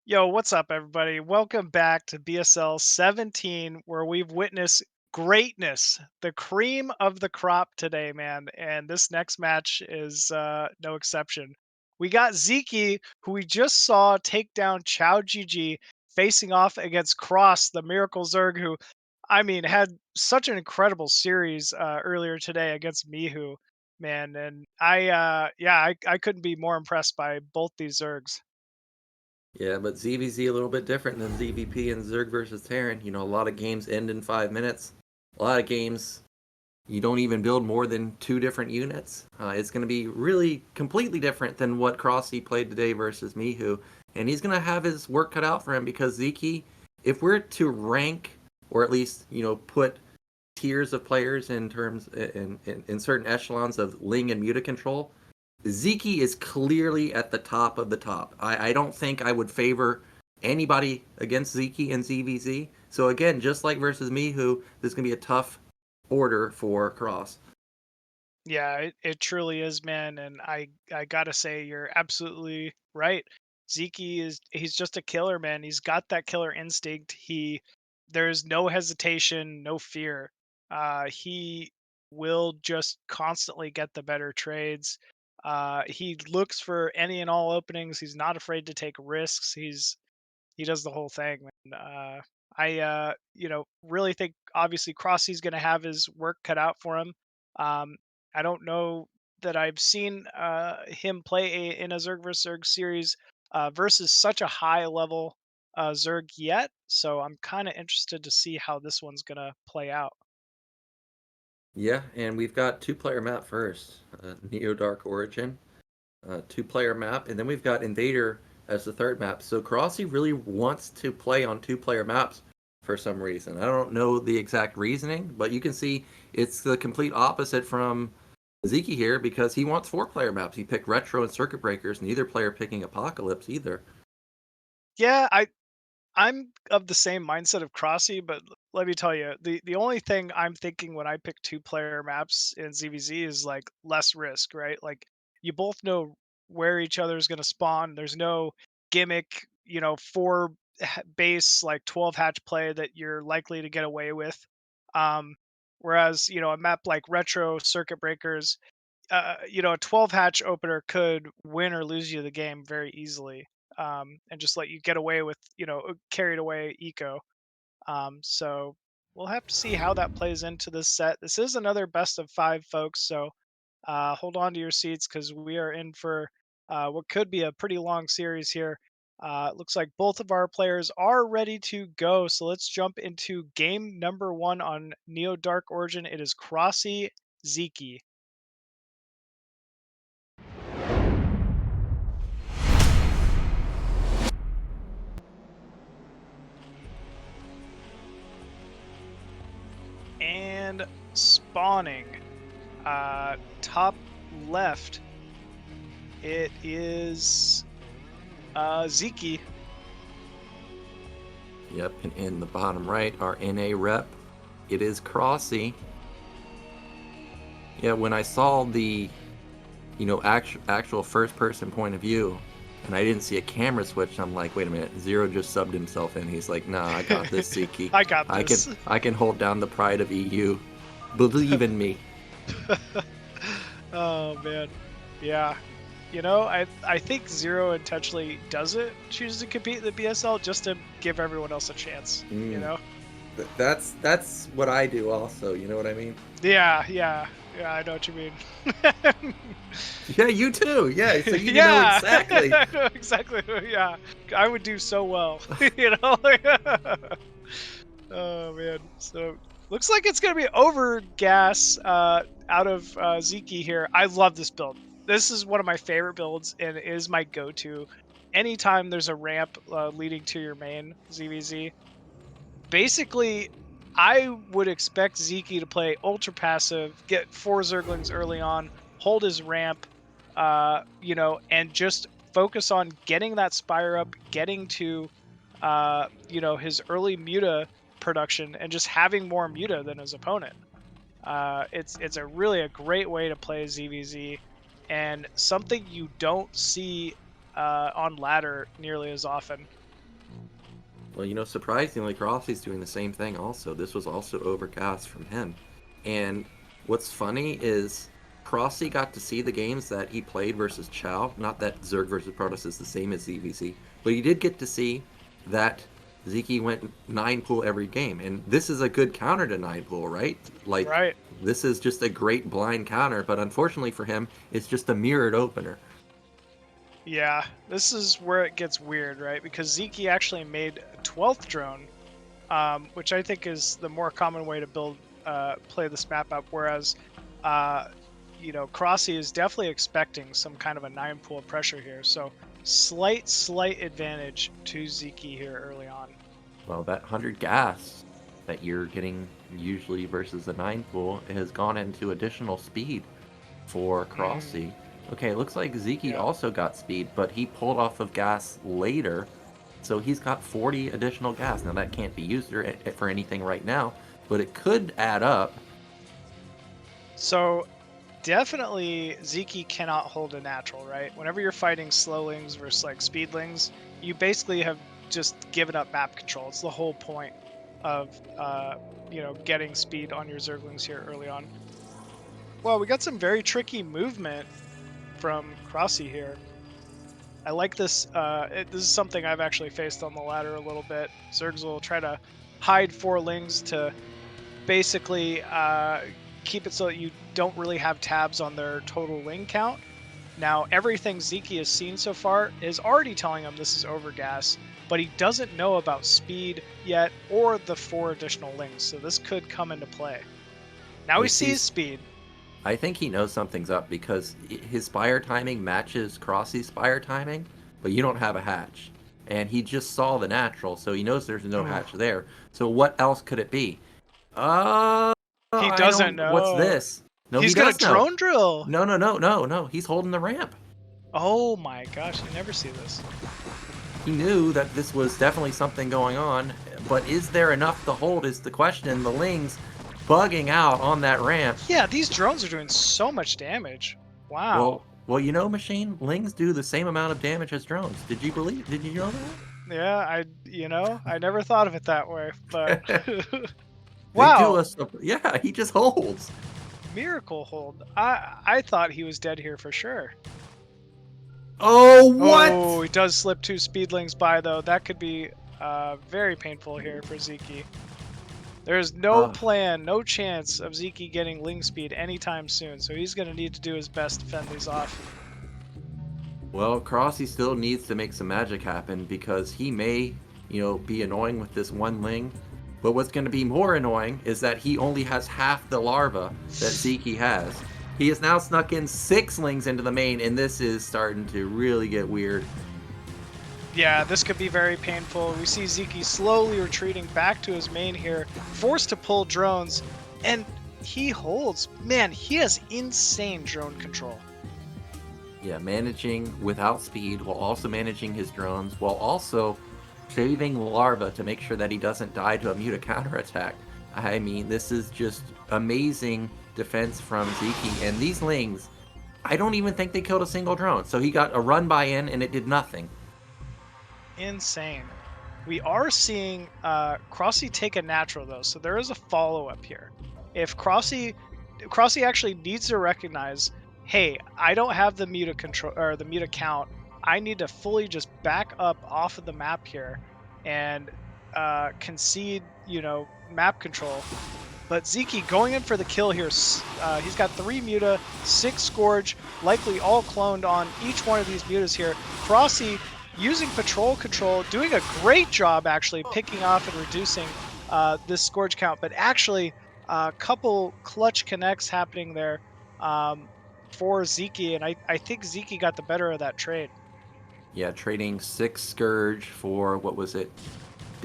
Yo, what's up, everybody? Welcome back to BSL17, where we've witnessed greatness, the cream of the crop today, man. And this next match is no exception. We got Sziky, who we just saw take down QiaoGeGe, facing off against cRoSs, the Miracle Zerg, who, I mean, had such an incredible series earlier today against Mihu, man. And I couldn't be more impressed by both these Zergs. Yeah, but ZVZ a little bit different than ZVP and Zerg versus Terran. A lot of games end in 5 minutes. A lot of games, you don't even build more than two different units. It's going to be really completely different than what cRoSs played today versus Mihu. And he's going to have his work cut out for him because Sziky, if we're to rank, or at least, put tiers of players in terms in certain echelons of Ling and Muta control, Sziky is clearly at the top of the top. I don't think I would favor anybody against Sziky and ZVZ. So again, just like versus Mihu, this is going to be a tough order for cRoSs. Yeah, it truly is, man. And I gotta say, you're absolutely right. Zeke he's just a killer, man. He's got that killer instinct. There's no hesitation, no fear. He will just constantly get the better trades. He looks for any and all openings. He's not afraid to take risks. He does the whole thing, man. I really think obviously cRoSsy's going to have his work cut out for him. I don't know that I've seen him play in a Zerg versus Zerg series versus such a high level Zerg yet. So I'm kind of interested to see how this one's going to play out. Yeah, and we've got two-player map first, Neo Dark Origin, two-player map, and then we've got Invader as the third map. So cRoSs really wants to play on two-player maps for some reason. I don't know the exact reasoning, but you can see it's the complete opposite from Sziky here because he wants four-player maps. He picked Retro and Circuit Breakers, neither player picking Apocalypse either. Yeah, I'm of the same mindset of cRoSsy, but let me tell you, the only thing I'm thinking when I pick two-player maps in ZVZ is like less risk, right? Like you both know where each other is going to spawn. There's no gimmick, four base like 12 hatch play that you're likely to get away with. Um, whereas a map like Retro Circuit Breakers, a 12 hatch opener could win or lose you the game very easily, and just let you get away with, carried away eco. So we'll have to see how that plays into this set. This is another best of five, folks. So hold on to your seats because we are in for what could be a pretty long series here. It looks like both of our players are ready to go. So let's jump into game number one on Neo Dark Origin. It is cRoSsy Sziky. And spawning. Top left, it is Sziky. Yep, and in the bottom right, our NA rep, it is cRoSsy. Yeah, when I saw the, actual first-person point of view, and I didn't see a camera switch, I'm like, wait a minute, Zero just subbed himself in. He's like, nah, I got this, Sziky. I got I this. I can hold down the pride of EU. Believe in me. Oh man, yeah. I think Zero intentionally doesn't choose to compete in the BSL just to give everyone else a chance. That's what I do also. You know what I mean? Yeah. I know what you mean. Yeah, you too. Yeah, so you know Yeah, exactly. I know exactly. Yeah, I would do so well. you know. Oh man. So looks like it's gonna be over gas out of Sziky here. I love this build. This is one of my favorite builds and it is my go-to. Anytime there's a ramp leading to your main ZVZ, basically I would expect Sziky to play ultra passive, get 4 Zerglings early on, hold his ramp, and just focus on getting that Spire up, getting to his early Muta production and just having more Muta than his opponent. It's a really a great way to play ZVZ. and something you don't see on ladder nearly as often. Well, you know, surprisingly, cRoSs's doing the same thing also. This was also overcast from him. And what's funny is cRoSs got to see the games that he played versus Qiao. Not that Zerg versus Protoss is the same as ZVZ, but he did get to see that Sziky went 9 pool every game. And this is a good counter to 9 pool, right? Like, Right. this is just a great blind counter, but unfortunately for him, it's just a mirrored opener. Yeah, this is where it gets weird, right? Because Sziky actually made a 12th drone, which I think is the more common way to play this map up. Whereas, uh, you know, cRoSs is definitely expecting some kind of a 9 pool pressure here. So slight advantage to Sziky here early on. Well, that 100 gas that you're getting usually versus the 9 pool has gone into additional speed for cRoSs. Okay, it looks like Sziky Yeah. also got speed, but he pulled off of gas later, so he's got 40 additional gas. Now that can't be used for anything right now, but it could add up. So definitely Sziky cannot hold a natural, right? Whenever you're fighting slowlings versus like speedlings, you basically have just given up map control. It's the whole point of you know, getting speed on your Zerglings here early on. Well, we got some very tricky movement from cRoSs here. I like this. This is something I've actually faced on the ladder a little bit. Zergs will try to hide 4 lings to basically keep it so that you don't really have tabs on their total ling count. Now, everything Sziky has seen so far is already telling him this is overgas, but he doesn't know about speed yet or the 4 additional lings, so this could come into play. Now he sees speed. I think he knows something's up because his spire timing matches cRoSs's spire timing, but you don't have a hatch. And he just saw the natural, so he knows there's no hatch there. So what else could it be? He I doesn't don't. What's know. this? No, He's he got a does know. drone drill. No. He's holding the ramp. Oh my gosh, I never see this. He knew that this was definitely something going on, but is there enough to hold is the question. The Lings bugging out on that ramp. Yeah, these drones are doing so much damage. Wow. Well, you know, Machine, Lings do the same amount of damage as drones. Did you know that? Yeah, I never thought of it that way, but They do wow. us. Yeah, he just holds. Miracle hold. I thought he was dead here for sure. Oh, what? Oh, he does slip 2 speedlings by though. That could be very painful here for Sziky. There's no plan, no chance of Sziky getting ling speed anytime soon, so he's going to need to do his best to fend these off. Well, cRoSs still needs to make some magic happen because he may, you know, be annoying with this 1 Ling. But what's going to be more annoying is that he only has half the larva that Sziky has. He has now snuck in 6 Lings into the main, and this is starting to really get weird. Yeah, this could be very painful. We see Sziky slowly retreating back to his main here, forced to pull drones, and he holds. Man, he has insane drone control. Yeah, managing without speed while also managing his drones, while also saving larva to make sure that he doesn't die to a muta counterattack. I mean, this is just amazing defense from Sziky, and these Lings, I don't even think they killed a single drone. So he got a run by in and it did nothing. Insane. We are seeing cRoSs take a natural though, so there is a follow-up here. If cRoSs actually needs to recognize, hey, I don't have the muta control or the muta count. I need to fully just back up off of the map here and concede, you know, map control. But Sziky going in for the kill here. He's got 3 muta, 6 scourge, likely all cloned on each one of these mutas here. cRoSs using patrol control, doing a great job actually picking off and reducing this scourge count, but actually a couple clutch connects happening there for Sziky, and I think Sziky got the better of that trade. Yeah, trading 6 Scourge for, what was it,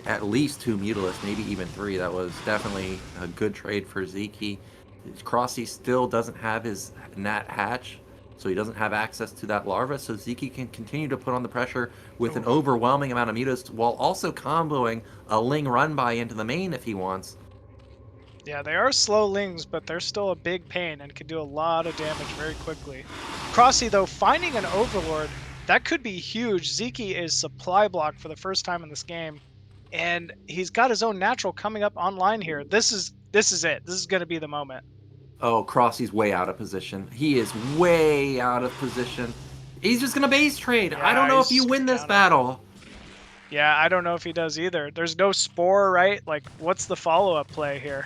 at least 2 Mutalisks, maybe even 3. That was definitely a good trade for Sziky. cRoSs still doesn't have his Nat hatch, so he doesn't have access to that larva, so Sziky can continue to put on the pressure with an overwhelming amount of mutas while also comboing a Ling run-by into the main if he wants. Yeah, they are slow lings, but they're still a big pain and can do a lot of damage very quickly. cRoSs, though, finding an Overlord, that could be huge. Sziky is supply block for the first time in this game, and he's got his own natural coming up online here. This is it. This is going to be the moment. Oh, cRoSs's way out of position. He is way out of position. He's just gonna base trade. I don't Yeah, know he's if you just win gonna this counter. battle. Yeah, I don't know if he does either. There's no spore, right? Like, what's the follow-up play here?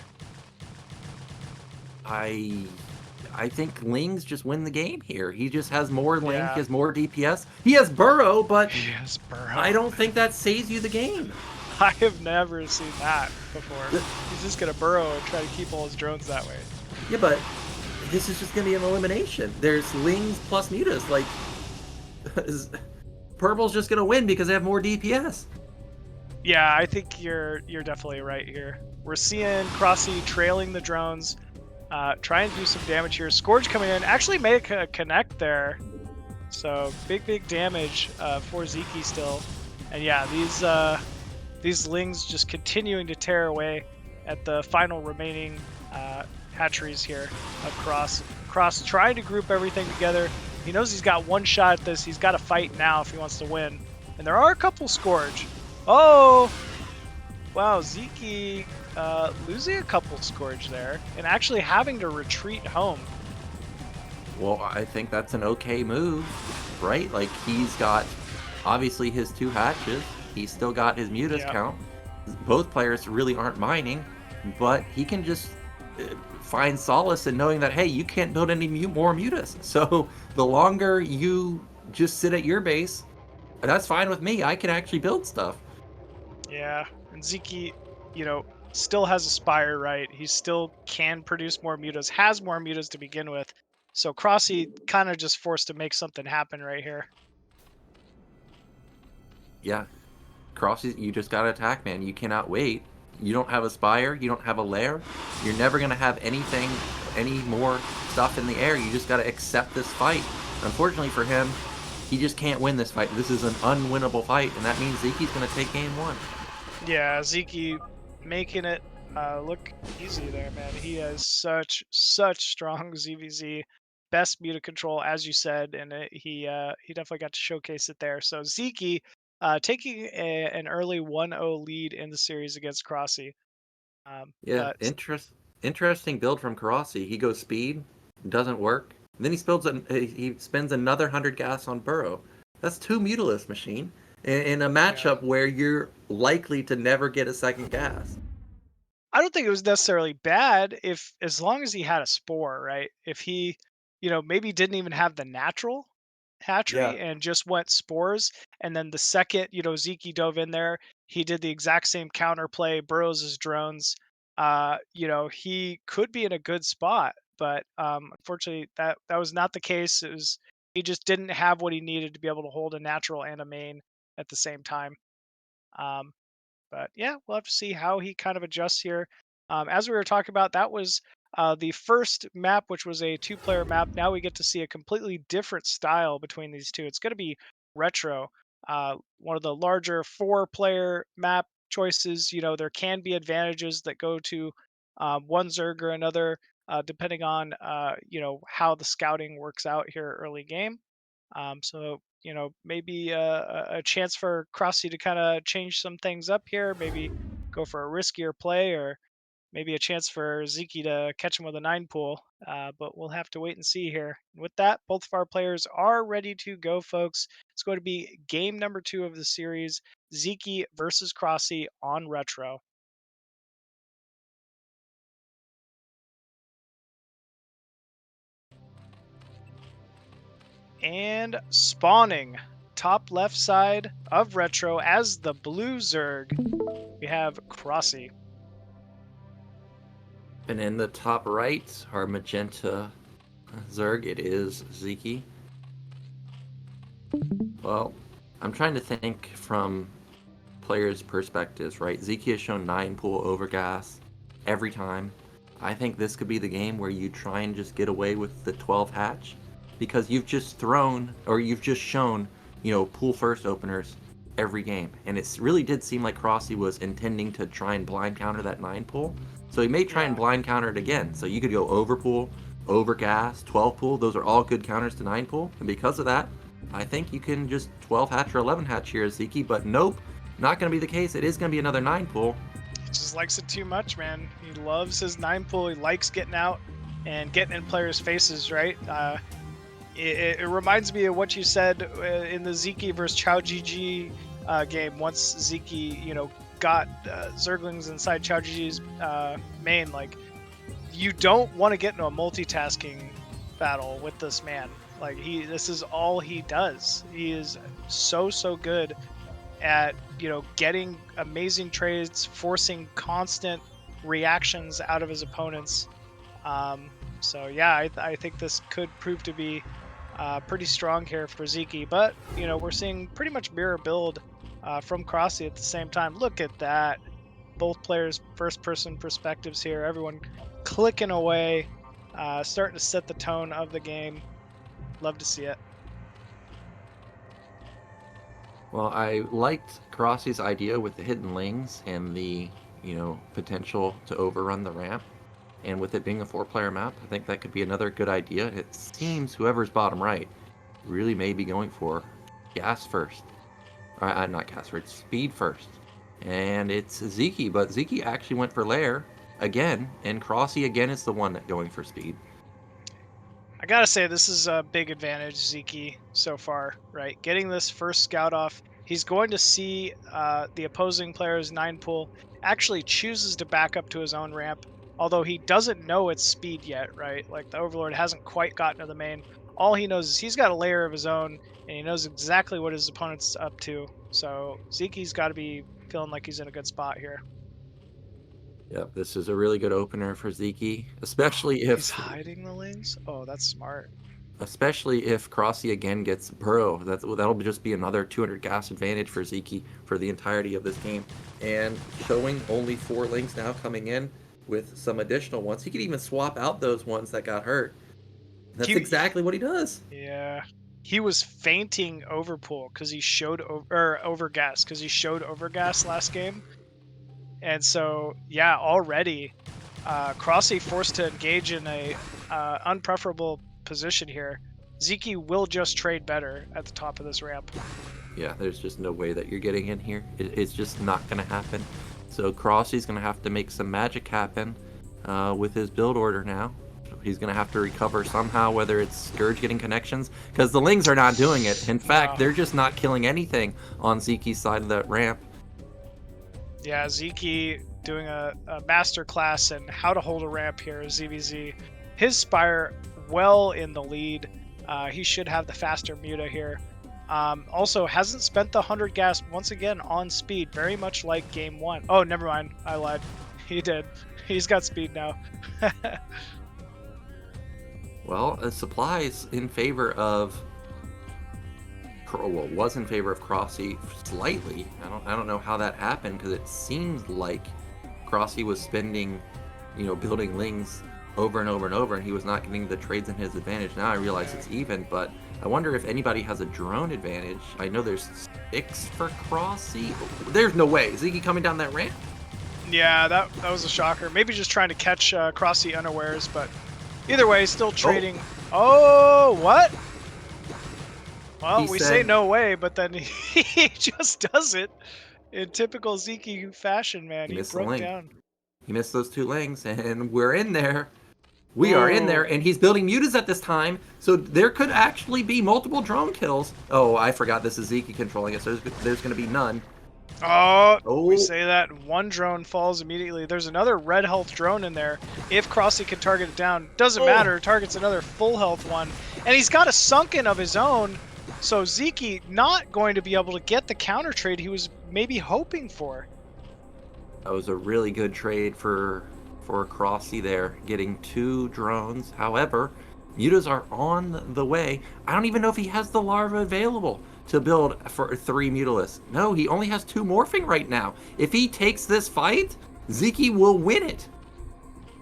I I think Lings just win the game here. He just has more Ling, he Yeah. has more DPS. He has Burrow, but Yes, I Burrow. don't think that saves you the game. I have never seen that before. He's just gonna burrow and try to keep all his drones that way. Yeah, but this is just gonna be an elimination. There's Lings plus Mutas. Like, Purple's just gonna win because they have more DPS. Yeah, I think you're definitely right here. We're seeing cRoSs trailing the drones, trying to do some damage here. Scourge coming in, actually make a connect there. So big damage for Sziky still. And yeah, these Lings just continuing to tear away at the final remaining hatcheries here of cRoSs. cRoSs trying to group everything together. He knows he's got one shot at this. He's got to fight now if he wants to win. And there are a couple Scourge. Oh! Wow, Sziky losing a couple Scourge there and actually having to retreat home. Well, I think that's an okay move, right? Like, he's got, obviously, his 2 hatches. He's still got his Mutas Yep. count. Both players really aren't mining, but he can just find solace in knowing that, hey, you can't build any more Mutas. So the longer you just sit at your base, that's fine with me. I can actually build stuff. Yeah, and Sziky, still has a Spire, right? He still can produce more Mutas, has more Mutas to begin with. So cRoSs kind of just forced to make something happen right here. Yeah, cRoSs, you just gotta attack, man. You cannot wait. You don't have a Spire, you don't have a Lair. You're never gonna have anything, any more stuff in the air. You just gotta accept this fight. Unfortunately for him, he just can't win this fight. This is an unwinnable fight, and that means Sziky's gonna take game 1. Yeah, Sziky making it look easy there, man. He has such strong ZVZ, best Muta control, as you said, and he definitely got to showcase it there. So Sziky taking an early 1-0 lead in the series against cRoSs. Yeah, But interesting build from cRoSs. He goes speed, doesn't work. And then he spends another 100 gas on Burrow. That's 2 Mutalisk machine in a yeah, matchup where you're likely to never get a second gas. I don't think it was necessarily bad if as long as he had a spore, right? If he, maybe didn't even have the natural Yeah. hatchery and just went spores, and then the second, Sziky dove in there, he did the exact same counterplay, burrows his drones. He could be in a good spot, but unfortunately that was not the case. It was he just didn't have what he needed to be able to hold a natural and a main at the same time. Um, but yeah, we'll have to see how he kind of adjusts here. As we were talking about, that was the first map, which was a 2-player map. Now we get to see a completely different style between these two. It's going to be retro, one of the larger 4-player map choices. There can be advantages that go to one Zerg or another, depending on how the scouting works out here early game. So maybe a chance for cRoSs to kind of change some things up here. Maybe go for a riskier play, or maybe a chance for Sziky to catch him with a 9 pool. But we'll have to wait and see here. And with that, both of our players are ready to go, folks. It's going to be game number 2 of the series: Sziky versus cRoSs on Retro. And spawning top left side of Retro as the blue Zerg, we have cRoSs. And in the top right, our magenta Zerg, it is Sziky. Well, I'm trying to think from players' perspectives, right? Sziky has shown 9 pool overgas every time. I think this could be the game where you try and just get away with the 12 hatch because you've just shown, pool first openers every game. And it really did seem like cRoSs was intending to try and blind counter that 9 pool. So he may try and Yeah. blind counter it again. So you could go overpool, overgas, 12 pool, those are all good counters to 9 pool. And because of that, I think you can just 12 hatch or 11 hatch here as Sziky, but nope, not going to be the case. It is going to be another 9 pool. He just likes it too much, man. He loves his 9 pool. He likes getting out and getting in players' faces, right? It reminds me of what you said in the Sziky versus QiaoGeGe game. Once Sziky, you know, got Zerglings inside QiaoGeGe's main, like, you don't want to get into a multitasking battle with this man. Like, this is all he does. He is so good at, you know, getting amazing trades, forcing constant reactions out of his opponents. So yeah, I think this could prove to be pretty strong here for Sziky. But, you know, we're seeing pretty much mirror build from cRoSs at the same time. Look at that. Both players' first-person perspectives here. Everyone clicking away, starting to set the tone of the game. Love to see it. Well, I liked cRoSs's idea with the hidden lings and the, you know, potential to overrun the ramp. And with it being a 4-player map, I think that could be another good idea. It seems whoever's bottom right really may be going for gas first. Not gas first, speed first. And it's Sziky, but Sziky actually went for lair again, and cRoSs again is the one going for speed. I gotta say, this is a big advantage, Sziky, so far, right? Getting this first scout off, he's going to see the opposing player's 9 pool, actually chooses to back up to his own ramp, although he doesn't know its speed yet, right? Like, the Overlord hasn't quite gotten to the main. All he knows is he's got a layer of his own, and he knows exactly what his opponent's up to. So Sziky's got to be feeling like he's in a good spot here. Yep, this is a really good opener for Sziky, especially if He's hiding the lanes? Oh, that's smart. Especially if cRoSs again gets burrow. That'll just be another 200 gas advantage for Sziky for the entirety of this game. And showing only 4 links now coming in with some additional ones. He could even swap out those ones that got hurt. That's exactly what he does. Yeah. He was fainting overpool because he showed overgas because he showed overgas last game. And so, yeah, already cRoSs forced to engage in a unpreferable position here. Sziky will just trade better at the top of this ramp. Yeah, there's just no way that you're getting in here. It's just not going to happen. So cRoSs's going to have to make some magic happen with his build order now. He's going to have to recover somehow, whether it's Scourge getting connections, because the Lings are not doing it. In fact, they're just not killing anything on Zyky's side of that ramp. Yeah, Sziky doing a master class in how to hold a ramp here, ZVZ. His Spire well in the lead. He should have the faster Muta here. Also, hasn't spent the 100 gas once again on speed, very much like game 1. Oh, never mind. I lied. He did. He's got speed now. Well, supplies in favor of... Well, was in favor of cRoSs slightly. I don't know how that happened, because it seems like cRoSs was spending, you know, building Lings over and over and over, and he was not getting the trades in his advantage. Now I realize it's even, but I wonder if anybody has a drone advantage. I know there's 6 for cRoSs. There's no way. Sziky coming down that ramp? Yeah, that was a shocker. Maybe just trying to catch cRoSs unawares, but either way, still trading. Oh, what? Well, we say no way, but then he just does it in typical Sziky fashion, man. He broke down. He missed those 2 Lings, and we're in there. We are in there, and he's building mutas at this time, so there could actually be multiple drone kills. Oh, I forgot this is Sziky controlling it, so there's going to be none. Oh, we say that. 1 drone falls immediately. There's another red health drone in there. If cRoSs can target it down, doesn't matter. Targets another full health one. And he's got a sunken of his own, so Sziky not going to be able to get the counter trade he was maybe hoping for. That was a really good trade for cRoSs there, getting 2 drones. However, mutas are on the way. I don't even know if he has the larva available to build for 3 mutalisks. No, he only has 2 morphing right now. If he takes this fight, Sziky will win it.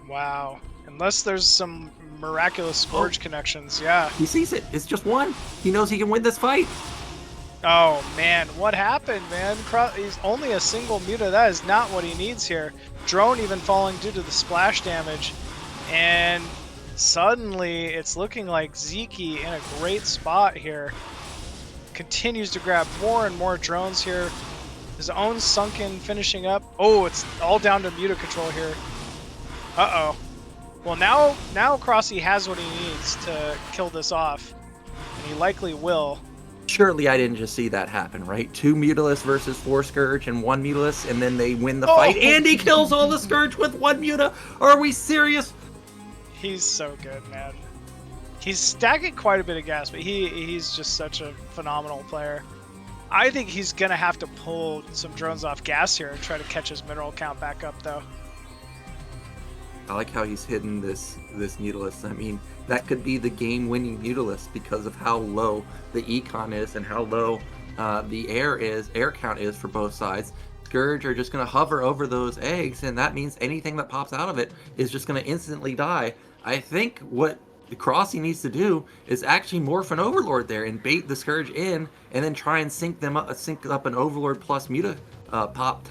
Wow. Unless there's some miraculous Scourge connections, yeah. He sees it. It's just 1. He knows he can win this fight. Oh, man. What happened, man? He's only a single Muta. That is not what he needs here. Drone even falling due to the splash damage. And Suddenly, it's looking like Sziky in a great spot here. Continues to grab more and more drones here. His own sunken finishing up. Oh, it's all down to muta control here. Uh-oh. Well, now cRoSs has what he needs to kill this off, and he likely will. Surely I didn't just see that happen, right? 2 Mutalisk versus 4 Scourge and 1 Mutalisk, and then they win the fight, Oh, and he kills all the Scourge with 1 Muta? Are we serious? he's so good, man. He's stacking quite a bit of gas, but he's just such a phenomenal player. I think he's gonna have to pull some drones off gas here and try to catch his mineral count back up, though. I like how he's hidden this Mutalisk. I mean, that could be the game-winning Mutalisk because of how low the econ is and how low the air count is for both sides. Scourge are just going to hover over those eggs, and that means anything that pops out of it is just going to instantly die. I think what cRoSs needs to do is actually morph an Overlord there and bait the Scourge in, and then try and sync up an Overlord plus Muta pop.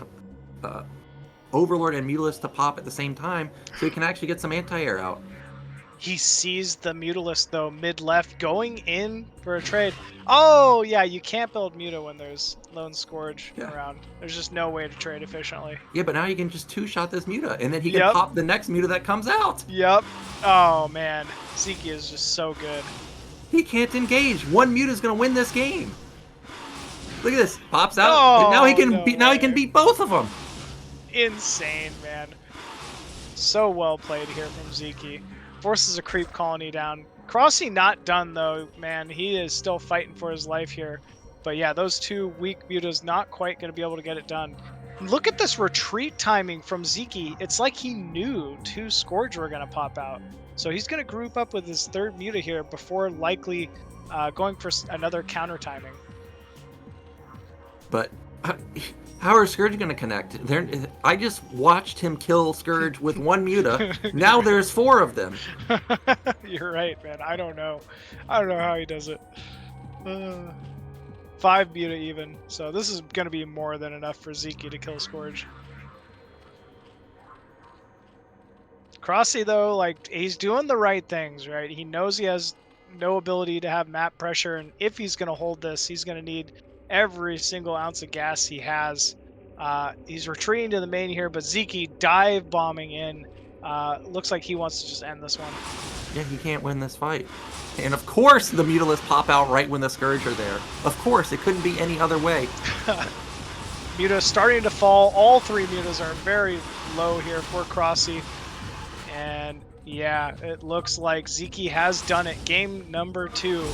Overlord and Mutalisk to pop at the same time, so he can actually get some anti-air out. He sees the Mutalisk, though, mid-left, going in for a trade. Oh, yeah, you can't build Muta when there's Lone Scourge Yeah. around. There's just no way to trade efficiently. Yeah, but now you can just two-shot this Muta, and then he can Yep. pop the next Muta that comes out. Yep. Oh, man. Sziky is just so good. He can't engage. One Muta is going to win this game. Look at this. Pops out, Oh, and now he can no beat. Now he can way. beat both of them. Insane, man. So well played here from Sziky. Forces a creep colony down. cRoSs not done, though, man. He is still fighting for his life here. But yeah, those two weak mutas not quite going to be able to get it done. Look at this retreat timing from Sziky. It's like he knew 2 Scourge were going to pop out. So he's going to group up with his 3rd muta here before likely going for another counter timing. But how are Scourge going to connect? I just watched him kill Scourge with 1 Muta. Now there's 4 of them. You're right, man. I don't know. I don't know how he does it. 5 muta even. So this is going to be more than enough for Sziky to kill Scourge. cRoSs, though, like, he's doing the right things, right? He knows he has no ability to have map pressure, and if he's going to hold this, he's going to need every single ounce of gas he has. He's retreating to the main here, but Sziky dive bombing in. Looks like he wants to just end this one. Yeah, he can't win this fight. And of course the Mutalisk pop out right when the Scourge are there. Of course, it couldn't be any other way. Muta starting to fall. All 3 mutas are very low here for cRoSs. And yeah, it looks like Sziky has done it. Game number 2,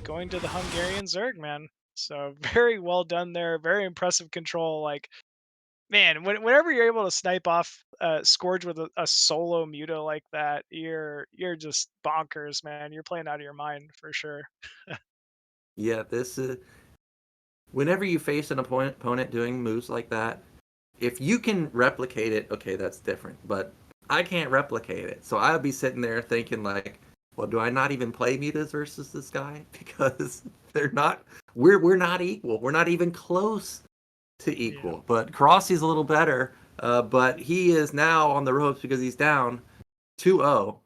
going to the Hungarian Zerg, man. So very well done there. Very impressive control. Like, man, whenever you're able to snipe off Scourge with a solo muta like that, you're just bonkers, man. You're playing out of your mind for sure. Yeah, this is... Whenever you face an opponent doing moves like that, if you can replicate it, okay, that's different. But I can't replicate it. So I'll be sitting there thinking like, well, do I not even play mutas versus this guy? Because they're not... We're not equal. We're not even close to equal. Yeah. But cRoSs is a little better, but he is now on the ropes because he's down 2-0.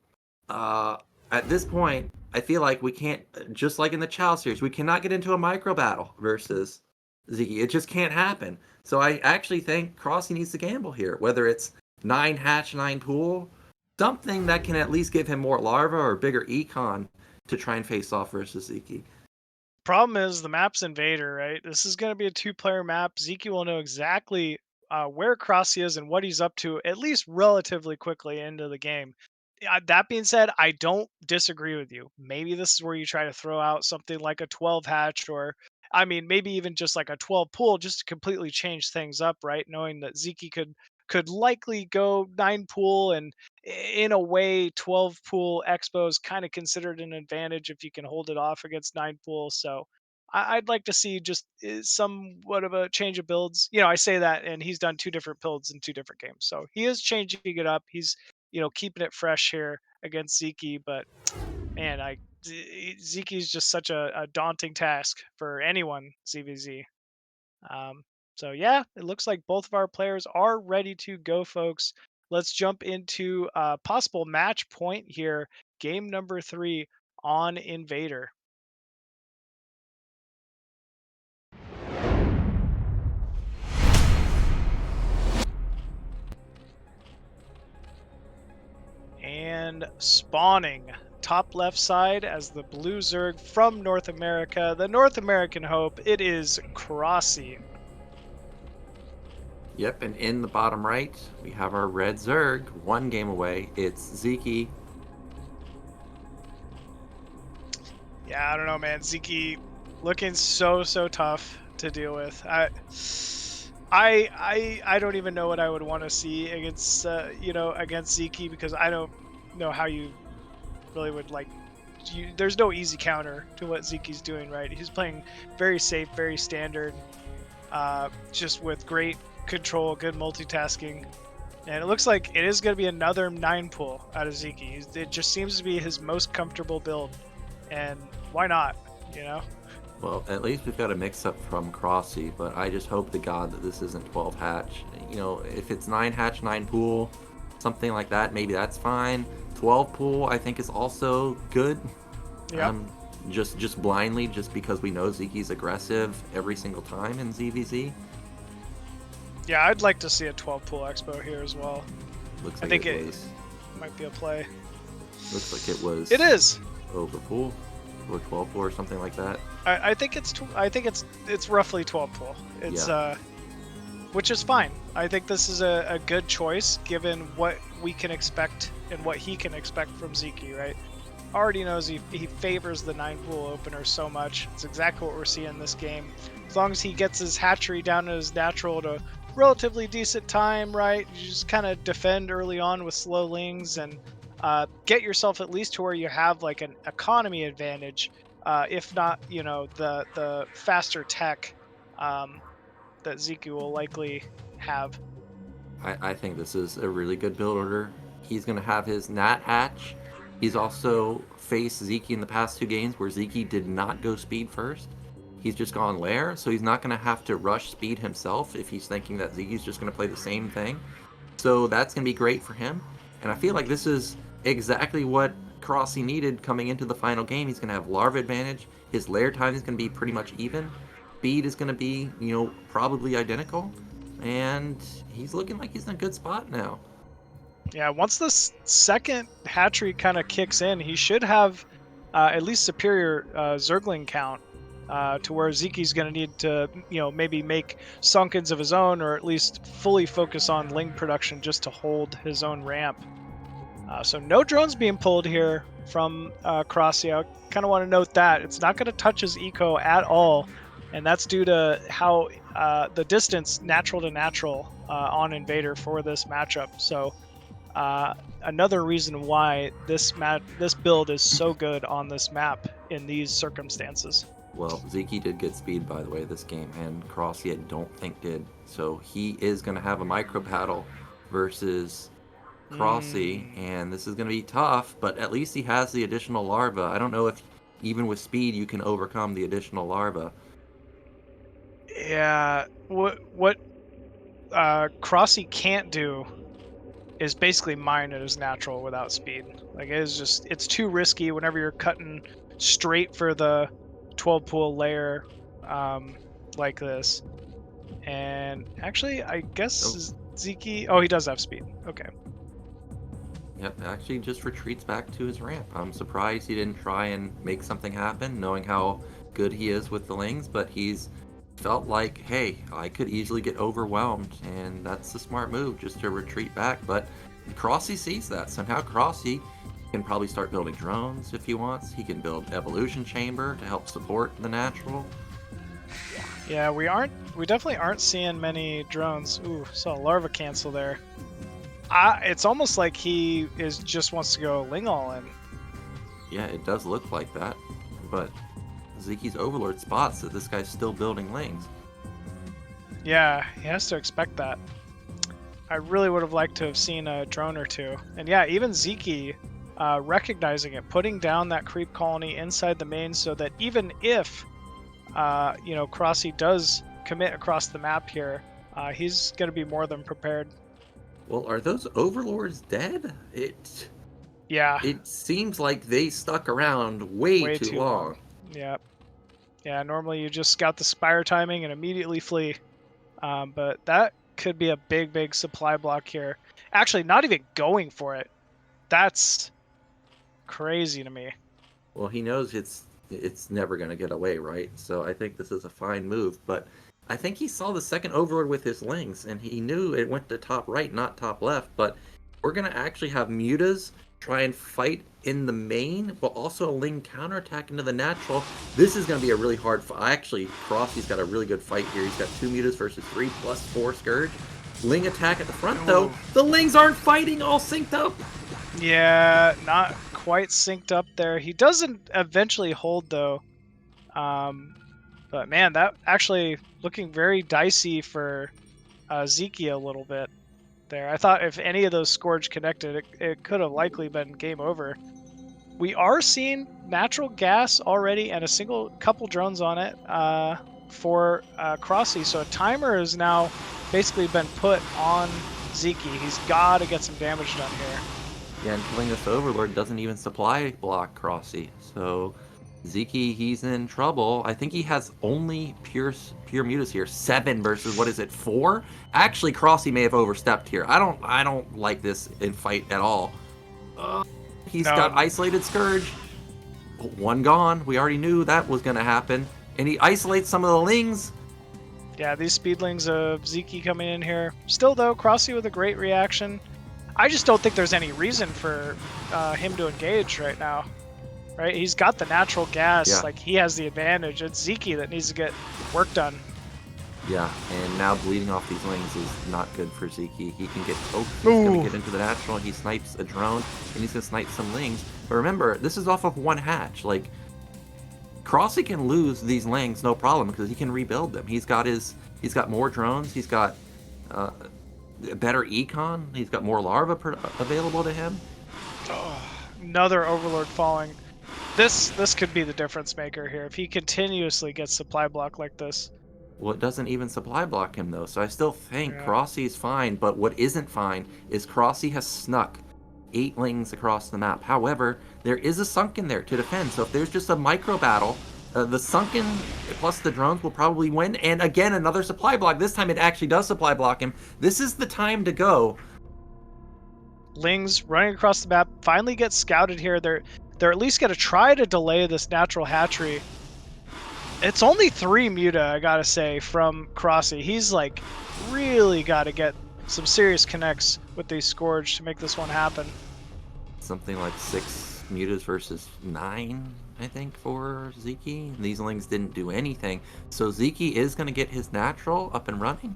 At this point, I feel like we can't, just like in the Chow series, we cannot get into a micro battle versus Sziky. It just can't happen. So I actually think cRoSs needs to gamble here, whether it's 9 hatch, 9 pool, something that can at least give him more larva or bigger econ to try and face off versus Sziky. Problem is the map's Invader, right? This is going to be a 2-player map. Sziky will know exactly where cRoSs is and what he's up to, at least relatively quickly into the game. That being said, I don't disagree with you. Maybe this is where you try to throw out something like a 12 hatch, or I mean, maybe even just like a 12 pool, just to completely change things up, right? Knowing that Sziky could likely go 9 pool, and in a way 12 pool expo is kind of considered an advantage if you can hold it off against 9 pool. So I'd like to see just somewhat of a change of builds. I say that, and he's done 2 different builds in 2 different games, so he is changing it up. He's keeping it fresh here against Sziky, but man, Sziky is just such a daunting task for anyone ZVZ. Um, so yeah, it looks like both of our players are ready to go, folks. let's jump into a possible match point here. Game number 3 on Invader. And spawning top left side as the blue Zerg from North America, the North American hope, it is cRoSs. Yep, and in the bottom right, we have our red Zerg, 1 game away. It's Sziky. Yeah, I don't know, man. Sziky looking so tough to deal with. I don't even know what I would want to see against against Sziky, because I don't know how you really would like. There's no easy counter to what Sziky's doing, right? He's playing very safe, very standard, just with great control, good multitasking. And it looks like it is going to be another 9 pull out of Sziky. It just seems to be his most comfortable build. And why not, you know? Well, at least we've got a mix-up from cRoSs, but I just hope to God that this isn't 12 hatch. You know, if it's 9 hatch, 9 pool, something like that, maybe that's fine. 12 pool, I think, is also good. Yep. Just blindly, just because we know Sziky's aggressive every single time in ZVZ. Yeah, I'd like to see a 12 pool expo here as well. Looks I like think it was. Might be a play. Looks like it was. It is over pool or 12 pool or something like that. I think it's roughly 12 pool. It's which is fine. I think this is a good choice given what we can expect and what he can expect from Sziky, right? Already knows he favors the 9 pool opener so much. It's exactly what we're seeing in this game. As long as he gets his hatchery down to his natural to relatively decent time, right? You just kind of defend early on with slow lings and get yourself at least to where you have like an economy advantage, if not, you know, the faster tech that Sziky will likely have. I think this is a really good build order. He's going to have his Nat hatch. He's also faced Sziky in the past 2 games where Sziky did not go speed first. He's just gone lair, so he's not going to have to rush speed himself if he's thinking that Sziky's just going to play the same thing. So that's going to be great for him. And I feel like this is exactly what cRoSs needed coming into the final game. He's going to have larva advantage. His lair time is going to be pretty much even. Speed is going to be, you know, probably identical. And he's looking like he's in a good spot now. Yeah, once this second hatchery kind of kicks in, he should have at least superior Zergling count to where Sziky's going to need to, you know, maybe make Sunkens of his own, or at least fully focus on Ling production just to hold his own ramp. So no drones being pulled here from cRoSs. I kind of want to note that it's not going to touch his eco at all, and that's due to how the distance natural to natural on Invader for this matchup. So another reason why this build is so good on this map in these circumstances. Well, Sziky did get speed, by the way, this game, and cRoSs I don't think did. So he is going to have a micro battle versus cRoSs, and this is going to be tough, but at least he has the additional larva. I don't know if even with speed you can overcome the additional larva. Yeah, what cRoSs can't do is basically mine it as natural without speed. Like it's too risky whenever you're cutting straight for the 12 pool layer like this. And actually, I guess Sziky, he does have speed. Okay. Yep, actually just retreats back to his ramp. I'm surprised he didn't try and make something happen, knowing how good he is with the lings, but he's felt like, hey, I could easily get overwhelmed, and that's the smart move, just to retreat back. But cRoSs sees that. So now cRoSs can probably start building drones if he wants. He can build evolution chamber to help support the natural. Yeah, we definitely aren't seeing many drones. Ooh, saw a larva cancel there. It's almost like he just wants to go Ling all in. Yeah, it does look like that, but Sziky's Overlord spots that this guy's still building lings. Yeah, he has to expect that. I really would have liked to have seen a drone or two. And yeah, even Sziky recognizing it, putting down that creep colony inside the main so that even if, cRoSs does commit across the map here, he's going to be more than prepared. Well, are those overlords dead? Yeah, It seems like they stuck around way way too too long. long. Yeah, yeah. Normally you just scout the spire timing and immediately flee. But that could be a big supply block here. Actually, not even going for it. That's crazy to me. Well, he knows it's never going to get away, right? So I think this is a fine move, but I think he saw the second overlord with his lings, and he knew it went to top right, not top left. But we're going to actually have mutas try and fight in the main, but also a ling counterattack into the natural. This is going to be a really hard fight. Actually, cRoSs's got a really good fight here. He's got 2 mutas versus 3 plus 4 Scourge. Ling attack at the front, though. Ooh. The lings aren't fighting all synced up. Yeah, not quite synced up there. He doesn't eventually hold though. But man, that actually looking very dicey for Sziky a little bit there. I thought if any of those Scourge connected, it could have likely been game over. We are seeing natural gas already and a couple drones on it for cRoSs. So a timer has now basically been put on Sziky. He's got to get some damage done here. Yeah, and killing this Overlord doesn't even supply block cRoSs. So Sziky, he's in trouble. I think he has only pure mutas here. 7 versus what is it, 4? Actually, cRoSs may have overstepped here. I don't like this in fight at all. He's got isolated Scourge. 1 gone. We already knew that was gonna happen. And he isolates some of the lings. Yeah, these speedlings of Sziky coming in here. Still though, cRoSs with a great reaction. I just don't think there's any reason for him to engage right now. Right? He's got the natural gas. Yeah. Like, he has the advantage. It's Sziky that needs to get work done. Yeah, and now bleeding off these lings is not good for Sziky. He can get poked, he's going to get into the natural, he snipes a drone, and he's going to snipe some lings. But remember, this is off of 1 hatch. Like, cRoSs can lose these lings no problem because he can rebuild them. He's got more drones, he's got better econ, he's got more larva available to him. Oh, another Overlord falling. This could be the difference maker here if he continuously gets supply block like this. Well, it doesn't even supply block him though, so I still think cRoSs is fine, but what isn't fine is cRoSs has snuck 8 lings across the map. However, there is a sunken there to defend, so if there's just a micro battle, the sunken plus the drones will probably win, and again, another supply block. This time it actually does supply block him. This is the time to go. Lings running across the map, finally get scouted here. They're at least going to try to delay this natural hatchery. It's only 3 muta, I gotta say, from cRoSs. He's like really got to get some serious connects with these Scourge to make this one happen. Something like 6 mutas versus 9, I think, for Sziky. These lings didn't do anything. So Sziky is going to get his natural up and running,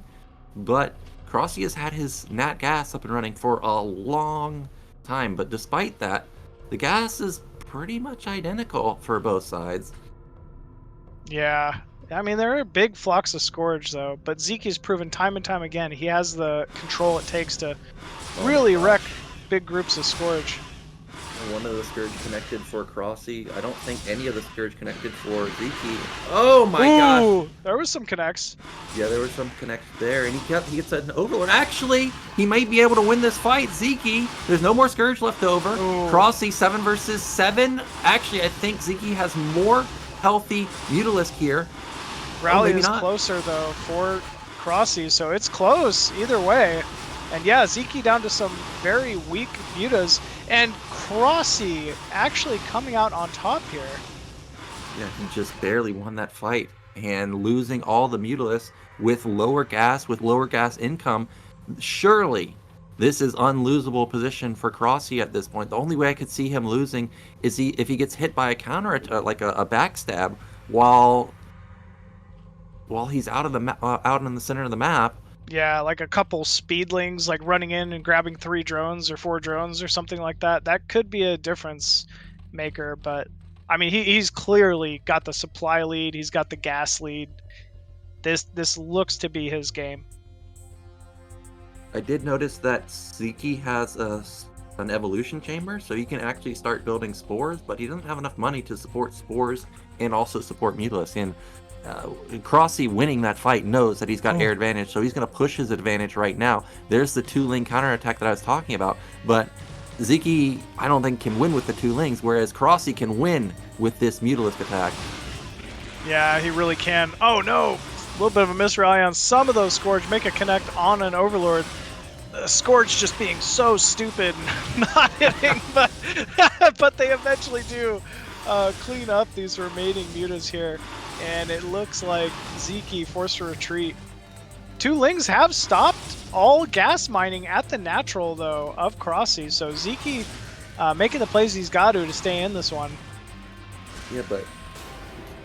but cRoSs has had his nat gas up and running for a long time. But despite that, the gas is pretty much identical for both sides. Yeah, I mean, there are big flocks of Scourge, though, but Sziky's proven time and time again he has the control it takes to really wreck big groups of Scourge. One of the Scourge connected for cRoSs. I don't think any of the Scourge connected for Sziky. Oh my gosh! There was some connects. Yeah, there was some connects there, and he gets an Overlord. Actually, he might be able to win this fight. Sziky, there's no more Scourge left over. cRoSs 7 versus 7. Actually, I think Sziky has more healthy Mutalisk here. Rally is closer though for cRoSs, so it's close either way. And yeah, Sziky down to some very weak mutas, and cRoSs actually coming out on top here. Yeah, he just barely won that fight, and losing all the Mutalisks with lower gas income. Surely this is unlosable position for cRoSs at this point. The only way I could see him losing is if he gets hit by a counter, like a backstab, while he's out in the center of the map. Yeah, like a couple speedlings, like running in and grabbing 3 drones or 4 drones or something like that. That could be a difference maker, but I mean, he's clearly got the supply lead. He's got the gas lead. This looks to be his game. I did notice that Sziky has an evolution chamber, so he can actually start building spores, but he doesn't have enough money to support spores and also support Mutalisk. And cRoSs winning that fight knows that he's got Oh. air advantage, so he's going to push his advantage right now. There's the 2-ling counterattack that I was talking about, but Sziky, I don't think, can win with the 2-lings, whereas cRoSs can win with this Mutalisk attack. Yeah, he really can. Oh no! A little bit of a misrally on some of those Scourge. Make a connect on an Overlord. Scourge just being so stupid and not hitting, but but they eventually do clean up these remaining mutas here, and it looks like Sziky forced a retreat. 2-lings have stopped all gas mining at the natural though of cRoSs, so Sziky making the plays he's got to stay in this one. Yeah, but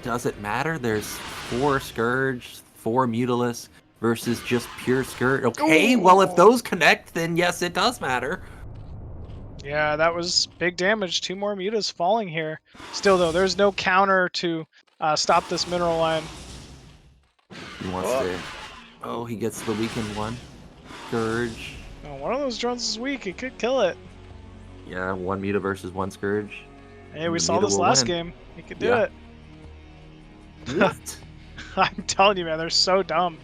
does it matter? There's 4 Scourge, 4 Mutalisk versus just pure Scourge. Okay, well, if those connect, then yes, it does matter. Yeah, that was big damage. 2 more mutas falling here. Still, though, there's no counter to stop this mineral line. He wants to... Oh, he gets the weakened one. Scourge. Oh, one of those drones is weak. It could kill it. Yeah, 1 Muta versus 1 Scourge. Hey, we saw this last game. He could do it. What? I'm telling you, man, they're so dumb.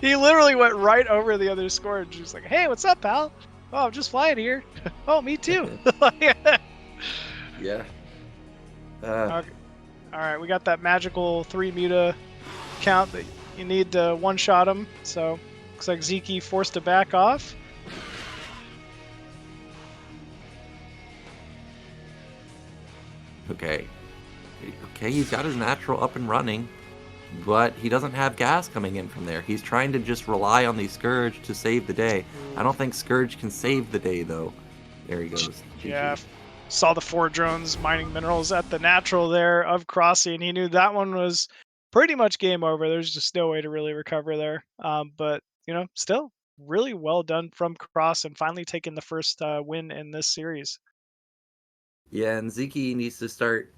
He literally went right over the other Scourge. He's like, hey, what's up, pal? Oh, I'm just flying here. Oh, me too. Yeah. Okay. All right, we got that magical 3 muta count that you need to one-shot him. So looks like Sziky forced to back off. Okay. Okay, he's got his natural up and running, but he doesn't have gas coming in from there. He's trying to just rely on the Scourge to save the day. I don't think Scourge can save the day, though. There he goes. Yeah, saw the 4 drones mining minerals at the natural there of cRoSs, and he knew that one was pretty much game over. There's just no way to really recover there. But, you know, still really well done from cRoSs and finally taking the first win in this series. Yeah, and Sziky needs to start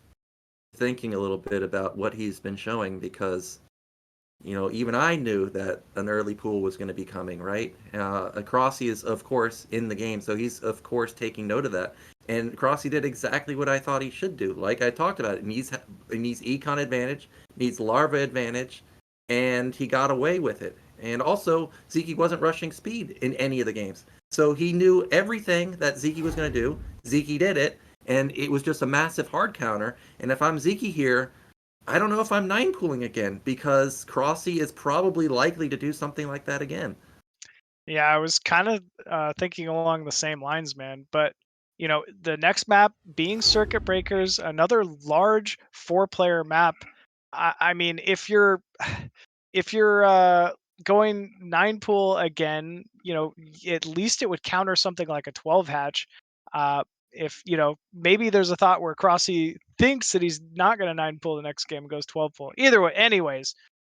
thinking a little bit about what he's been showing because, you know, even I knew that an early pool was going to be coming, right? cRoSs is, of course, in the game, so he's, of course, taking note of that. And cRoSs did exactly what I thought he should do. Like I talked about, it needs econ advantage, needs larva advantage, and he got away with it. And also, Sziky wasn't rushing speed in any of the games. So he knew everything that Sziky was going to do. Sziky did it, and it was just a massive hard counter. And if I'm Sziky here, I don't know if I'm 9-pooling again, because cRoSs is probably likely to do something like that again. Yeah, I was kind of thinking along the same lines, man. But, you know, the next map being Circuit Breakers, another large 4-player map. I mean, if you're going 9-pool again, you know, at least it would counter something like a 12 hatch. If, you know, maybe there's a thought where cRoSs thinks that he's not going to 9-pool the next game and goes 12-pool. Either way, anyways,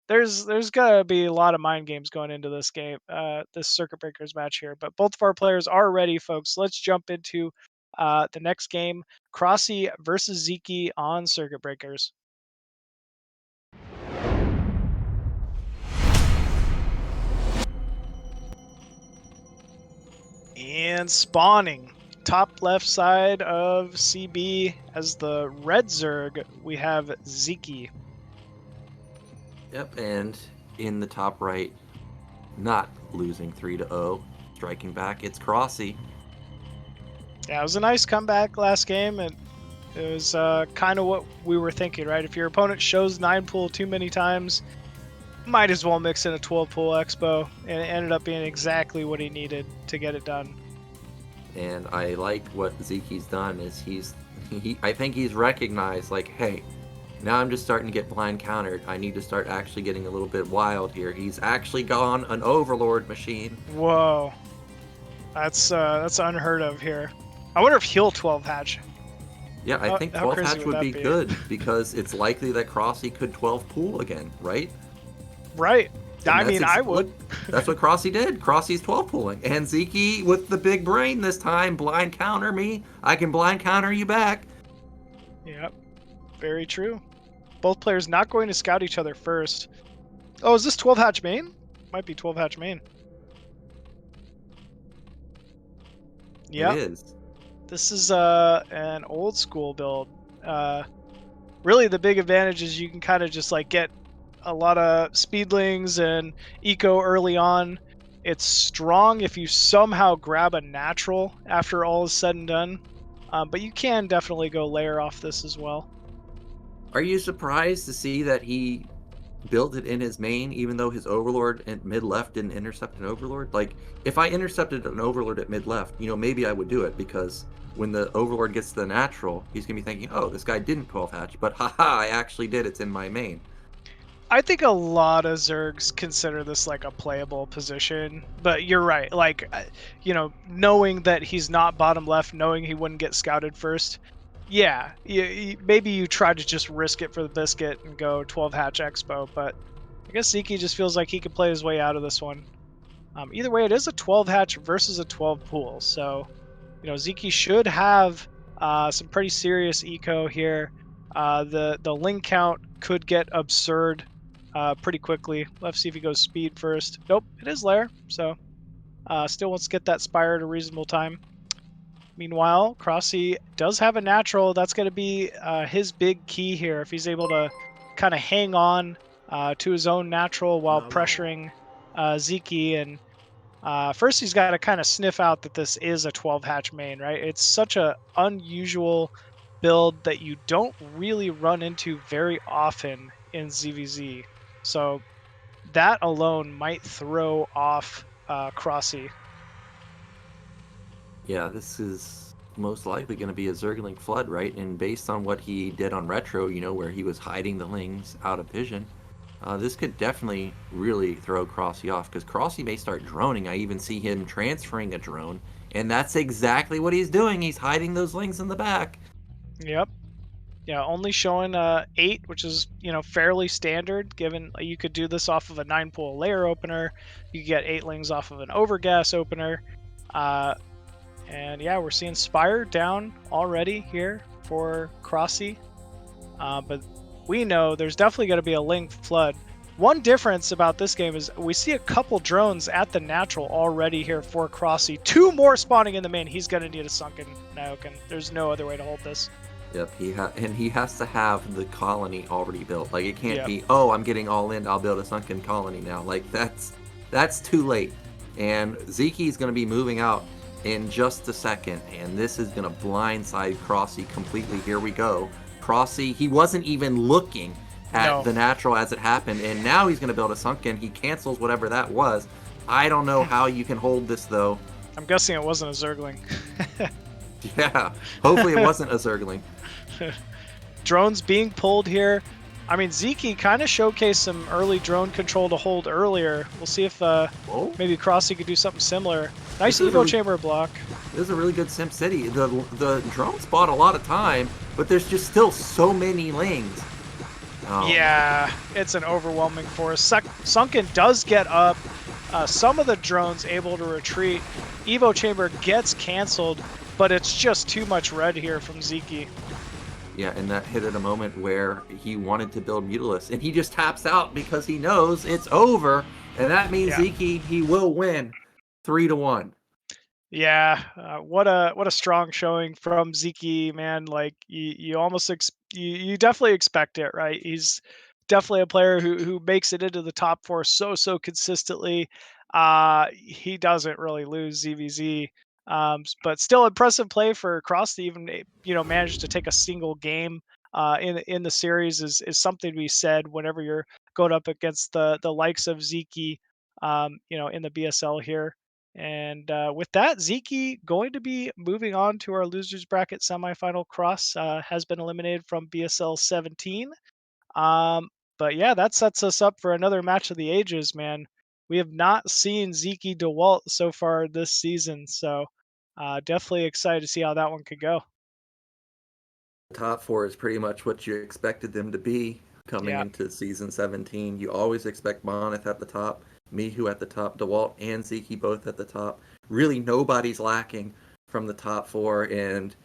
there's gotta be a lot of mind games going into this game, this Circuit Breakers match here. But both of our players are ready, folks. Let's jump into the next game: cRoSs versus Sziky on Circuit Breakers. And spawning, top left side of CB as the red Zerg, we have Sziky. Yep, and in the top right, not losing 3-0, striking back, it's cRoSs. Yeah, it was a nice comeback last game, and it was kind of what we were thinking, right? If your opponent shows 9-pool too many times, might as well mix in a 12-pool expo, and it ended up being exactly what he needed to get it done. And I like what Sziky's done is I think he's recognized, like, hey, now I'm just starting to get blind countered. I need to start actually getting a little bit wild here. He's actually gone an Overlord machine. Whoa, that's unheard of here. I wonder if he'll 12 hatch. Yeah, I think how 12 crazy hatch would would be that be? good because it's likely that cRoSs could 12 pool again, right? Right. And I mean, I would. That's what cRoSs did. cRoSs's 12 pooling. And Sziky with the big brain this time, blind counter me. I can blind counter you back. Yep. Very true. Both players not going to scout each other first. Oh, is this 12 hatch main? Might be 12 hatch main. Yep. It is. This is an old school build. really the big advantage is you can kind of just like get a lot of speedlings and eco early on. It's strong if you somehow grab a natural after all is said and done, but you can definitely go layer off this as well. Are you surprised to see that he built it in his main, even though his Overlord at mid left didn't intercept an Overlord? Like, if I intercepted an Overlord at mid left, maybe I would do it because when the Overlord gets to the natural, he's gonna be thinking, "Oh, this guy didn't 12 hatch, but haha, I actually did. It's in my main." I think a lot of Zergs consider this like a playable position, but you're right. Like, knowing that he's not bottom left, knowing he wouldn't get scouted first, yeah, maybe you try to just risk it for the biscuit and go 12 hatch expo, but I guess Sziky just feels like he could play his way out of this one. Either way, it is a 12 hatch versus a 12 pool, so Sziky should have some pretty serious eco here. The link count could get absurd pretty quickly. Let's see if he goes speed first. Nope, it is lair, so still wants to get that spire at a reasonable time. Meanwhile, cRoSs does have a natural. That's going to be his big key here. If he's able to kind of hang on to his own natural while pressuring Sziky. And first he's got to kind of sniff out that this is a 12 hatch main, right? It's such a unusual build that you don't really run into very often in ZVZ. So that alone might throw off cRoSs. Yeah, this is most likely going to be a Zergling flood, right? And based on what he did on Retro, where he was hiding the lings out of vision, this could definitely really throw cRoSs off because cRoSs may start droning. I even see him transferring a drone, and that's exactly what he's doing. He's hiding those lings in the back. Yep. Yeah, only showing 8, which is fairly standard. Given you could do this off of a 9-pool layer opener, you could get 8 lings off of an overgas opener, and yeah, we're seeing Spire down already here for cRoSs, but we know there's definitely going to be a ling flood. One difference about this game is we see a couple drones at the natural already here for cRoSs. 2 more spawning in the main. He's going to need a sunken Nyoken. There's no other way to hold this. Yep, he has to have the colony already built. Like, it can't be, oh, I'm getting all in, I'll build a sunken colony now. Like, that's too late. And Sziky is going to be moving out in just a second, and this is going to blindside cRoSs completely. Here we go. cRoSs, he wasn't even looking at the natural as it happened, and now he's going to build a sunken. He cancels whatever that was. I don't know how you can hold this, though. I'm guessing it wasn't a Zergling. Yeah, hopefully it wasn't a Zergling. Drones being pulled here. I mean, Sziky kind of showcased some early drone control to hold earlier. We'll see if maybe cRoSs could do something similar. Nice Evo chamber block. This is a really good Sim City. The drones bought a lot of time, but there's just still so many lings. Oh. Yeah, it's an overwhelming force. Sunken does get up. Some of the drones able to retreat. Evo chamber gets canceled, but it's just too much red here from Sziky. Yeah, and that hit at a moment where he wanted to build Mutalisk, and he just taps out because he knows it's over, and that means Sziky, he will win 3-1. Yeah, what a strong showing from Sziky, man. Like you almost you definitely expect it, right? He's definitely a player who makes it into the top 4 so consistently. He doesn't really lose ZVZ. But still impressive play for cRoSs to even manage to take a single game in the series is something to be said whenever you're going up against the likes of Sziky, in the BSL here. And with that, Sziky going to be moving on to our losers bracket semifinal. cRoSs has been eliminated from BSL17. But yeah, that sets us up for another match of the ages, man. We have not seen Sziky DeWalt so far this season, so definitely excited to see how that one could go. The top 4 is pretty much what you expected them to be coming into season 17. You always expect Bonyth at the top, Mihu at the top, DeWalt and Sziky both at the top. Really, nobody's lacking from the top 4, and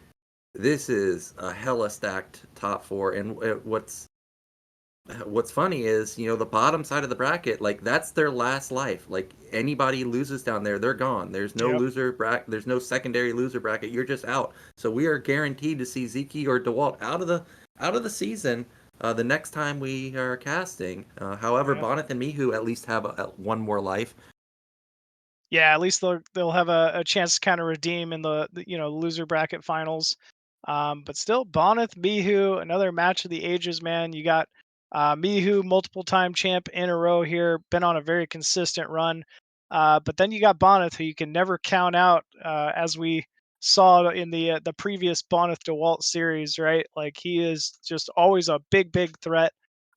this is a hella stacked top 4. And what's funny is, the bottom side of the bracket, like, that's their last life. Like, anybody loses down there, they're gone. There's no loser bracket. There's no secondary loser bracket. You're just out. So we are guaranteed to see Sziky or DeWalt out of the out of the season. The next time we are casting, however, Yeah. Bonyth and Mihu at least have one more life. Yeah, at least they'll have a chance to kind of redeem in the loser bracket finals. But still, Bonyth, Mihu, another match of the ages, man. You got Mihu, multiple time champ in a row here, been on a very consistent run. But then you got Bonyth, who you can never count out, as we saw in the previous Bonyth DeWalt series, right? Like he is just always a big threat.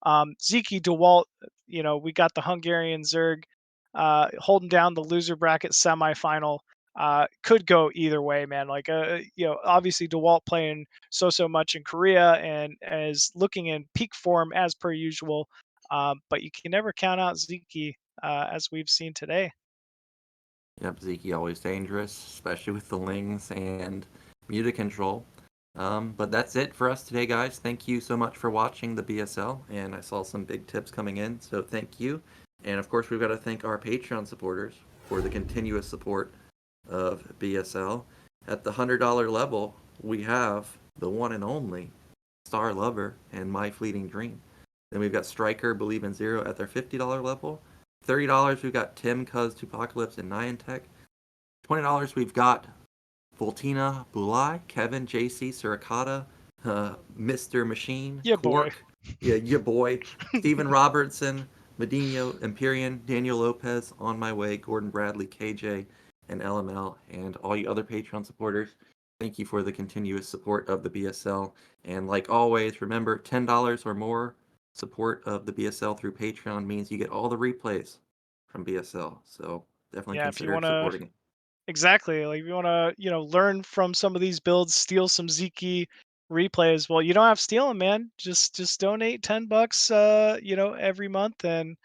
Sziky DeWalt, we got the Hungarian Zerg holding down the loser bracket semifinal. Could go either way, man. Like, obviously DeWalt playing so much in Korea and is looking in peak form as per usual. But you can never count out Sziky, as we've seen today. Yep, Sziky always dangerous, especially with the Lings and muta control. But that's it for us today, guys. Thank you so much for watching the BSL, and I saw some big tips coming in, so thank you. And of course, we've got to thank our Patreon supporters for the continuous support of BSL. At the $100 level, we have the one and only Star Lover and My Fleeting Dream. Then we've got Striker, Believe in Zero at their $50 level. $30, we've got Tim, Cuz, Tupacalypse, and Niantic. $20, we've got Voltina, Bulai, Kevin, JC, Suricata, Mr. Machine, Yeah, boy. Quark, yeah, your boy, Stephen Robertson, Medino, Empyrean, Daniel Lopez, On My Way, Gordon Bradley, KJ, and LML, and all you other Patreon supporters. Thank you for the continuous support of the BSL. And like always, remember $10 or more support of the BSL through Patreon means you get all the replays from BSL. So definitely Yeah, if you consider want to supporting it. exactly, like if you want to, learn from some of these builds, steal some Zeke replays. Well, you don't have to steal them, man. Just donate $10, every month, and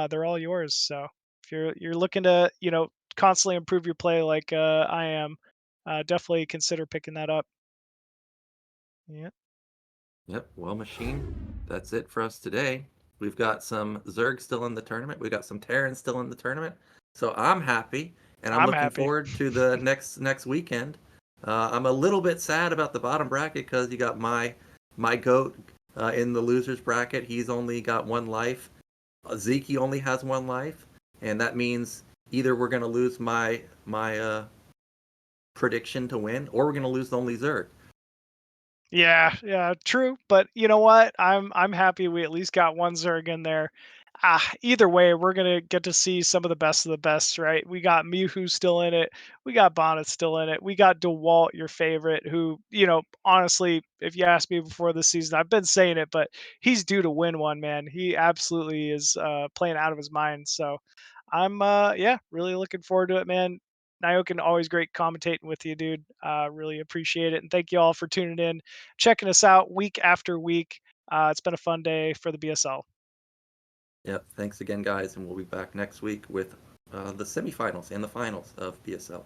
they're all yours. So if you're looking to, constantly improve your play like I am, definitely consider picking that up. Yeah. Yep, well, Machine, that's it for us today. We've got some Zerg still in the tournament. We've got some Terran still in the tournament. So I'm happy, and I'm I'm looking happy. forward to the next weekend. I'm a little bit sad about the bottom bracket because you got my goat in the losers bracket. He's only got one life. Zeke only has one life, and that means either we're gonna lose my prediction to win, or we're gonna lose the only Zerg. Yeah, true. But you know what? I'm happy we at least got one Zerg in there. Either way, we're gonna get to see some of the best of the best, right? We got Mihu still in it. We got Bonnett still in it. We got DeWalt, your favorite, who, honestly, if you asked me before the season, I've been saying it, but he's due to win one, man. He absolutely is playing out of his mind. So I'm yeah, really looking forward to it, man. Nyokin, always great commentating with you, dude. Really appreciate it. And thank you all for tuning in, checking us out week after week. It's been a fun day for the BSL. Yep. Thanks again, guys, and we'll be back next week with the semifinals and the finals of BSL.